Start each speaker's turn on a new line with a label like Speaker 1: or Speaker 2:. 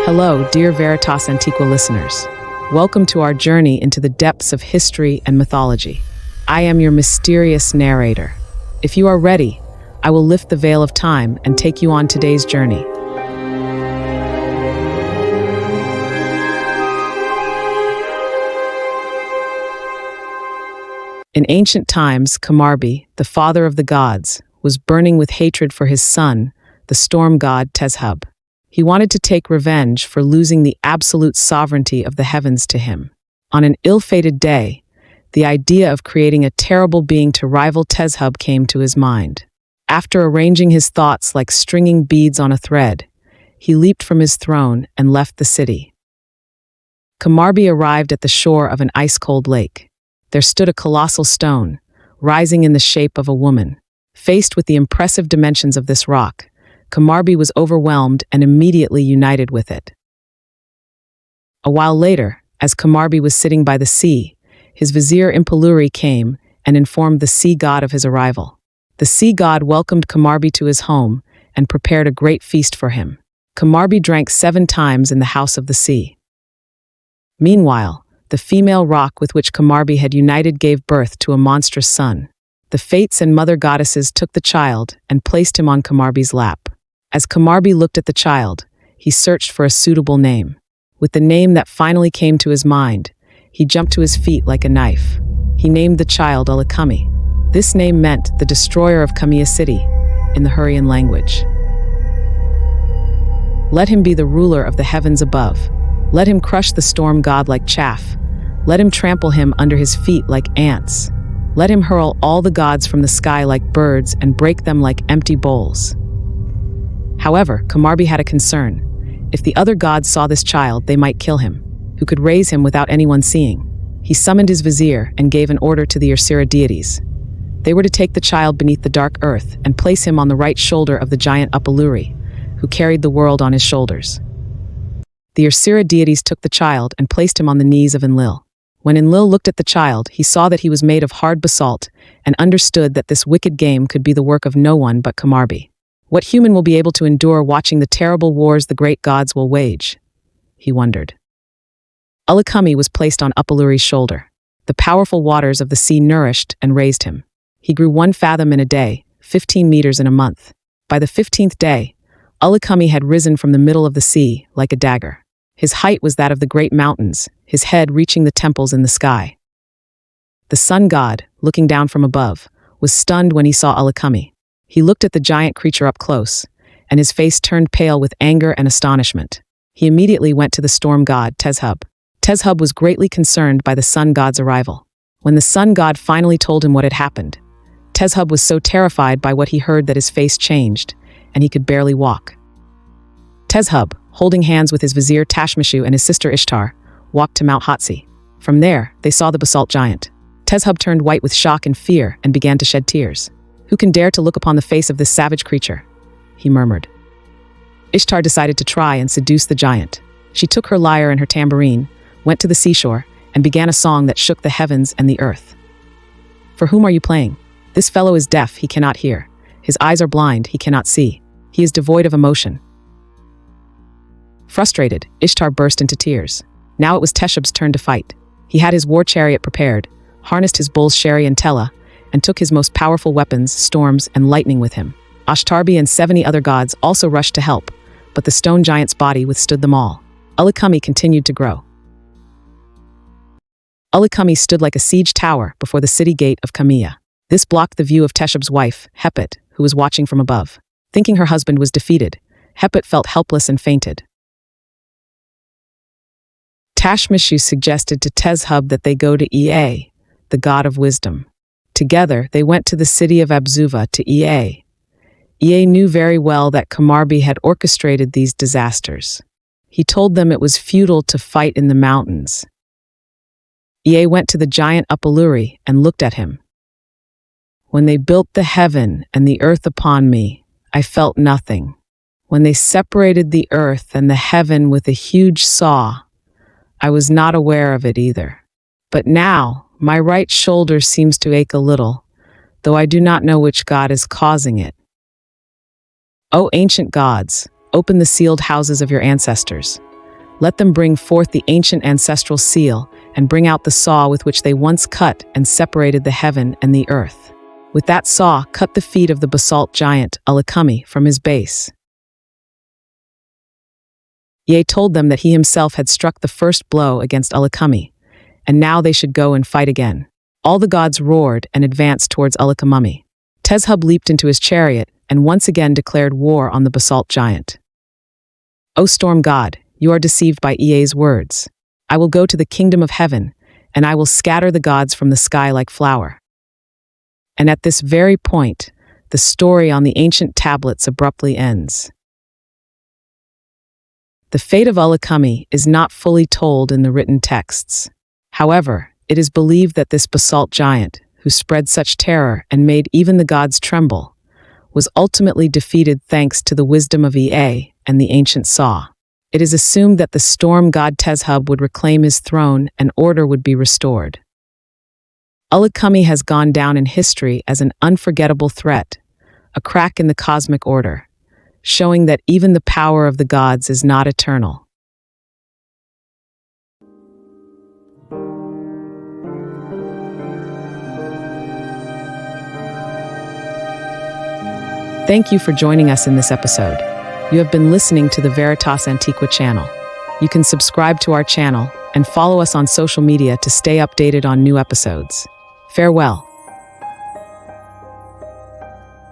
Speaker 1: Hello, dear Veritas Antiqua listeners. Welcome to our journey into the depths of history and mythology. I am your mysterious narrator. If you are ready, I will lift the veil of time and take you on today's journey. In ancient times, Kumarbi, the father of the gods, was burning with hatred for his son, the Storm God Teshub. He wanted to take revenge for losing the absolute sovereignty of the heavens to him. On an ill-fated day, the idea of creating a terrible being to rival Teshub came to his mind. After arranging his thoughts like stringing beads on a thread, he leaped from his throne and left the city. Kumarbi arrived at the shore of an ice-cold lake. There stood a colossal stone, rising in the shape of a woman. Faced with the impressive dimensions of this rock, Kumarbi was overwhelmed and immediately united with it. A while later, as Kumarbi was sitting by the sea, his vizier Impaluri came and informed the sea god of his arrival. The sea god welcomed Kumarbi to his home and prepared a great feast for him. Kumarbi drank 7 times in the house of the sea. Meanwhile, the female rock with which Kumarbi had united gave birth to a monstrous son. The fates and mother goddesses took the child and placed him on Kumarbi's lap. As Kumarbi looked at the child, he searched for a suitable name. With the name that finally came to his mind, he jumped to his feet like a knife. He named the child Ullikummi. This name meant the destroyer of Kamiya city in the Hurrian language. Let him be the ruler of the heavens above. Let him crush the storm god like chaff. Let him trample him under his feet like ants. Let him hurl all the gods from the sky like birds and break them like empty bowls. However, Kumarbi had a concern. If the other gods saw this child, they might kill him, who could raise him without anyone seeing. He summoned his vizier and gave an order to the Ursira deities. They were to take the child beneath the dark earth and place him on the right shoulder of the giant Upaluri, who carried the world on his shoulders. The Ursira deities took the child and placed him on the knees of Enlil. When Enlil looked at the child, he saw that he was made of hard basalt and understood that this wicked game could be the work of no one but Kumarbi. What human will be able to endure watching the terrible wars the great gods will wage? He wondered. Ullikummi was placed on Upaluri's shoulder. The powerful waters of the sea nourished and raised him. He grew 1 fathom in a day, 15 meters in a month. By the 15th day, Ullikummi had risen from the middle of the sea like a dagger. His height was that of the great mountains, his head reaching the temples in the sky. The sun god, looking down from above, was stunned when he saw Ullikummi. He looked at the giant creature up close, and his face turned pale with anger and astonishment. He immediately went to the storm god Teshub. Teshub was greatly concerned by the sun god's arrival. When the sun god finally told him what had happened, Teshub was so terrified by what he heard that his face changed, and he could barely walk. Teshub, holding hands with his vizier Tashmishu and his sister Ishtar, walked to Mount Hatsi. From there, they saw the basalt giant. Teshub turned white with shock and fear and began to shed tears. "Who can dare to look upon the face of this savage creature?" he murmured. Ishtar decided to try and seduce the giant. She took her lyre and her tambourine, went to the seashore, and began a song that shook the heavens and the earth. "For whom are you playing? This fellow is deaf, he cannot hear. His eyes are blind, he cannot see. He is devoid of emotion." Frustrated, Ishtar burst into tears. Now it was Teshub's turn to fight. He had his war chariot prepared, harnessed his bulls Sheri and Tela, and took his most powerful weapons, storms, and lightning with him. Ashtarbi and 70 other gods also rushed to help, but the stone giant's body withstood them all. Ullikummi continued to grow. Ullikummi stood like a siege tower before the city gate of Kamiya. This blocked the view of Teshub's wife, Hepit, who was watching from above. Thinking her husband was defeated, Hepit felt helpless and fainted. Tashmishu suggested to Teshub that they go to Ea, the god of wisdom. Together, they went to the city of Abzuva to Ea. Ea knew very well that Kumarbi had orchestrated these disasters. He told them it was futile to fight in the mountains. Ea went to the giant Upaluri and looked at him. "When they built the heaven and the earth upon me, I felt nothing. When they separated the earth and the heaven with a huge saw, I was not aware of it either. But now, my right shoulder seems to ache a little, though I do not know which god is causing it. O ancient gods, open the sealed houses of your ancestors. Let them bring forth the ancient ancestral seal and bring out the saw with which they once cut and separated the heaven and the earth. With that saw, cut the feet of the basalt giant, Ullikummi, from his base. Ye told them that he himself had struck the first blow against Ullikummi, and now they should go and fight again. All the gods roared and advanced towards Ullikummi. Teshub leaped into his chariot and once again declared war on the basalt giant. O Storm God, you are deceived by Ea's words. I will go to the kingdom of heaven, and I will scatter the gods from the sky like flour. And at this very point, the story on the ancient tablets abruptly ends. The fate of Ullikummi is not fully told in the written texts. However, it is believed that this basalt giant, who spread such terror and made even the gods tremble, was ultimately defeated thanks to the wisdom of Ea and the ancient saw. It is assumed that the Storm God Teshub would reclaim his throne and order would be restored. Ullikummi has gone down in history as an unforgettable threat, a crack in the cosmic order, showing that even the power of the gods is not eternal. Thank you for joining us in this episode. You have been listening to the Veritas Antiqua channel. You can subscribe to our channel and follow us on social media to stay updated on new episodes. Farewell.